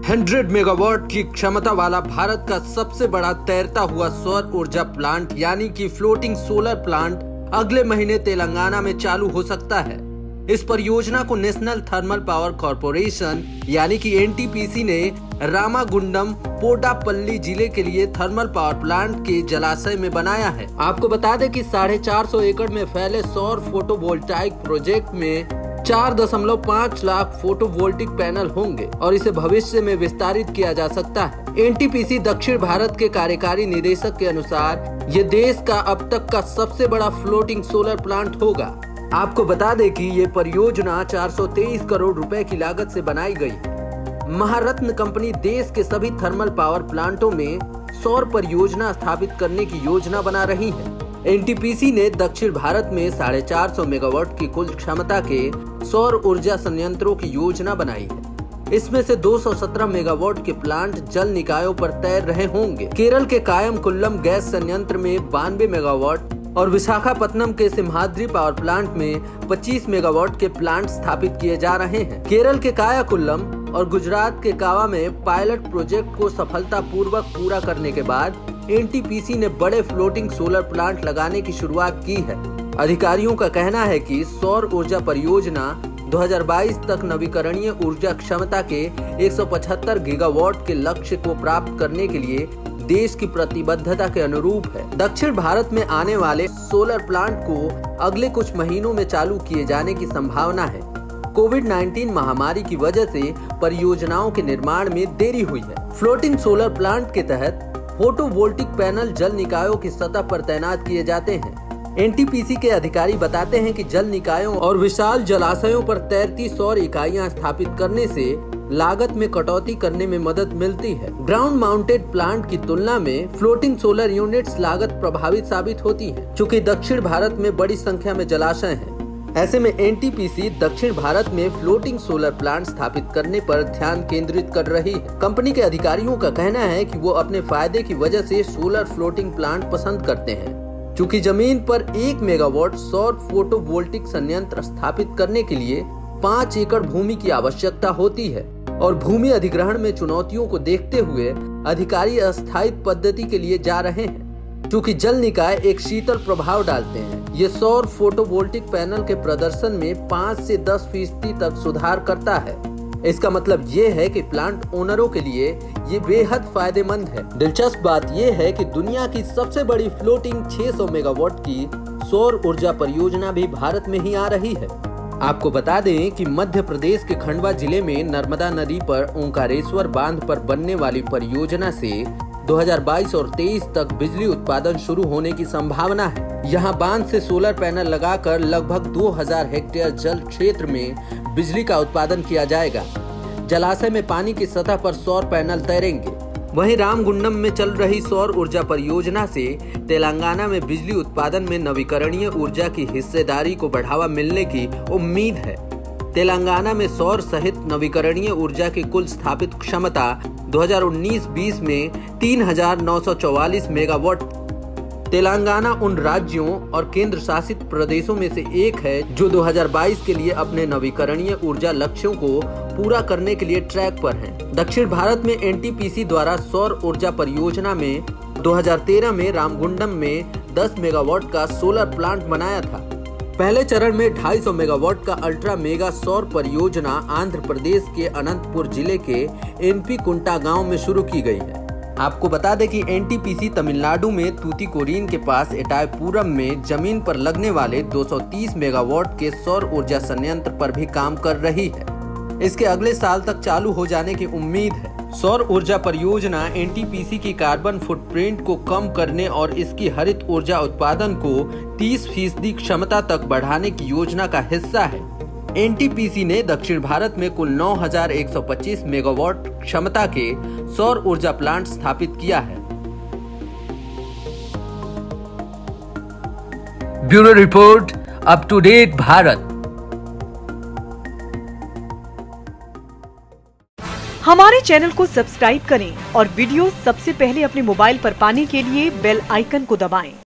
100 megawatt की क्षमता वाला भारत का सबसे बड़ा तैरता हुआ सौर ऊर्जा प्लांट यानी कि फ्लोटिंग सोलर प्लांट अगले महीने तेलंगाना में चालू हो सकता है। इस परियोजना को नेशनल थर्मल पावर कॉर्पोरेशन यानी कि एनटीपीसी ने रामागुंडम पोटापल्ली जिले के लिए थर्मल पावर प्लांट के जलाशय में बनाया है। आपको बता दें कि 450 एकड़ में फैले सौर फोटोवोल्टाइक प्रोजेक्ट में 4.5 लाख फोटोवोल्टिक पैनल होंगे और इसे भविष्य में विस्तारित किया जा सकता है। एनटीपीसी दक्षिण भारत के कार्यकारी निदेशक के अनुसार ये देश का अब तक का सबसे बड़ा फ्लोटिंग सोलर प्लांट होगा। आपको बता दें कि ये परियोजना 423 करोड़ रुपए की लागत से बनाई गई। महारत्न कंपनी देश के सभी थर्मल पावर प्लांटों में सौर परियोजना स्थापित करने की योजना बना रही है। एनटीपीसी ने दक्षिण भारत में 450 मेगावाट की कुल क्षमता के सौर ऊर्जा संयंत्रों की योजना बनाई है। इसमें से 217 मेगावाट के प्लांट जल निकायों पर तैर रहे होंगे। केरल के कायमकुल्लम गैस संयंत्र में 92 मेगावाट और विशाखापत्तनम के सिम्हाद्री पावर प्लांट में 25 मेगावाट के प्लांट स्थापित किए जा रहे हैं। केरल के कायाकुल्लम और गुजरात के कावा में पायलट प्रोजेक्ट को सफलतापूर्वक पूरा करने के बाद एनटीपीसी ने बड़े फ्लोटिंग सोलर प्लांट लगाने की शुरुआत की है। अधिकारियों का कहना है कि सौर ऊर्जा परियोजना 2022 तक नवीकरणीय ऊर्जा क्षमता के 175 गीगावाट के लक्ष्य को प्राप्त करने के लिए देश की प्रतिबद्धता के अनुरूप है। दक्षिण भारत में आने वाले सोलर प्लांट को अगले कुछ महीनों में चालू किए जाने की संभावना है। कोविड-19 महामारी की वजह से परियोजनाओं के निर्माण में देरी हुई है। फ्लोटिंग सोलर प्लांट के तहत फोटोवोल्टिक पैनल जल निकायों की सतह पर तैनात किए जाते हैं। एनटीपीसी के अधिकारी बताते हैं कि जल निकायों और विशाल जलाशयों पर तैरती सौर इकाइयां स्थापित करने से लागत में कटौती करने में मदद मिलती है। ग्राउंड माउंटेड प्लांट की तुलना में फ्लोटिंग सोलर यूनिट्स लागत प्रभावित साबित होती है, चूँकि दक्षिण भारत में बड़ी संख्या में जलाशय हैं। ऐसे में एनटीपीसी दक्षिण भारत में फ्लोटिंग सोलर प्लांट स्थापित करने पर ध्यान केंद्रित कर रही है। कंपनी के अधिकारियों का कहना है कि वो अपने फायदे की वजह से सोलर फ्लोटिंग प्लांट पसंद करते हैं, क्योंकि जमीन पर 1 मेगावाट सौर फोटोवोल्टिक संयंत्र स्थापित करने के लिए 5 एकड़ भूमि की आवश्यकता होती है और भूमि अधिग्रहण में चुनौतियों को देखते हुए अधिकारी अस्थायी पद्धति के लिए जा रहे हैं। चूँकि जल निकाय एक शीतल प्रभाव डालते हैं, ये सौर फोटोवोल्टिक पैनल के प्रदर्शन में 5 से 10% तक सुधार करता है। इसका मतलब ये है कि प्लांट ओनरों के लिए ये बेहद फायदेमंद है। दिलचस्प बात ये है कि दुनिया की सबसे बड़ी फ्लोटिंग 600 मेगावाट की सौर ऊर्जा परियोजना भी भारत में ही आ रही है। आपको बता दें कि मध्य प्रदेश के खंडवा जिले में नर्मदा नदी पर ओंकारेश्वर बांध पर बनने वाली परियोजना से 2022 और 23 तक बिजली उत्पादन शुरू होने की संभावना है। यहां बांध से सोलर पैनल लगाकर लगभग 2000 हेक्टेयर जल क्षेत्र में बिजली का उत्पादन किया जाएगा। जलाशय में पानी की सतह पर सौर पैनल तैरेंगे। वहीं रामगुंडम में चल रही सौर ऊर्जा परियोजना से तेलंगाना में बिजली उत्पादन में नवीकरणीय ऊर्जा की हिस्सेदारी को बढ़ावा मिलने की उम्मीद है। तेलंगाना में सौर सहित नवीकरणीय ऊर्जा की कुल स्थापित क्षमता 2019-20 में 3944 मेगावाट। तेलंगाना उन राज्यों और केंद्र शासित प्रदेशों में से एक है जो 2022 के लिए अपने नवीकरणीय ऊर्जा लक्ष्यों को पूरा करने के लिए ट्रैक पर हैं। दक्षिण भारत में एनटीपीसी द्वारा सौर ऊर्जा परियोजना में 2013 में रामगुंडम में 10 मेगावाट का सोलर प्लांट बनाया था। पहले चरण में 250 मेगावाट का अल्ट्रा मेगा सौर परियोजना आंध्र प्रदेश के अनंतपुर जिले के एनपी कुंटा गांव में शुरू की गई है। आपको बता दें कि एनटीपीसी तमिलनाडु में तूतीकोरिन के पास एटायपुरम में जमीन पर लगने वाले 230 मेगावाट के सौर ऊर्जा संयंत्र पर भी काम कर रही है। इसके अगले साल तक चालू हो जाने की उम्मीद है। सौर ऊर्जा परियोजना एनटीपीसी की कार्बन फुटप्रिंट को कम करने और इसकी हरित ऊर्जा उत्पादन को 30% क्षमता तक बढ़ाने की योजना का हिस्सा है। एनटीपीसी ने दक्षिण भारत में कुल 9125 मेगावाट क्षमता के सौर ऊर्जा प्लांट स्थापित किया है। Bureau report, up to date Bharat. हमारे चैनल को सब्सक्राइब करें और वीडियो सबसे पहले अपने मोबाइल पर पाने के लिए बेल आइकन को दबाएं।